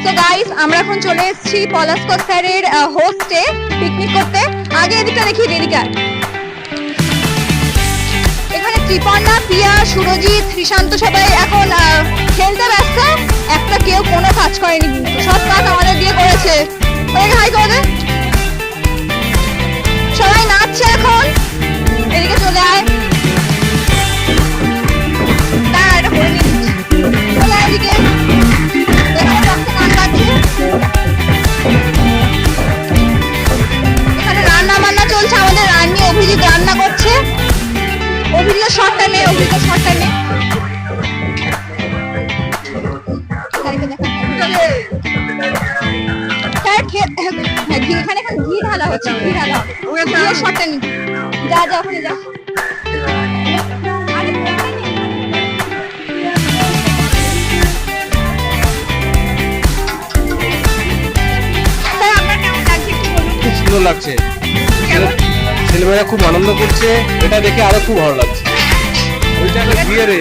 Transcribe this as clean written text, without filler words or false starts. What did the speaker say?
So guys, আমরা এখন চলে এসেছি পলাশকর স্যারের হোস্টে পিকনিক করতে। আগে এদিকটা দেখি, এদিকে এখানে ত্রিপর্ণা, পিয়া, সুরজিৎ, শ্রীশান্ত সবাই এখন খেলতে ব্যস্ত। একটা কেউ কোনো কাজ করেনি, কিন্তু সব কাজ আমাদের দিয়ে করেছে। ওদেরকে হাই করে দে। সবাই নাচছে এখন, এদিকে চলে আয়। দাঁড়া, এটা করে নিচ্ছি। চলে আয় এদিকে। এখানে গান বাজছে, এখানে রান্না বান্না চলছে। আমাদের রান্নি অভিজিৎ রান্না করছে। অভিজিৎ শর্টটা নে, অভিজিৎ শর্টটা নে। এখানে ঘি ঢালা হচ্ছে, ঘি ঢালা হবে। শর্টটা নি, যা যা ওখানে যা। খুব সুন্দর লাগছে, ছেলেমেয়েরা খুব আনন্দ করছে, এটা দেখে আরো খুব ভালো লাগছে। ওইটা গিয়ে রে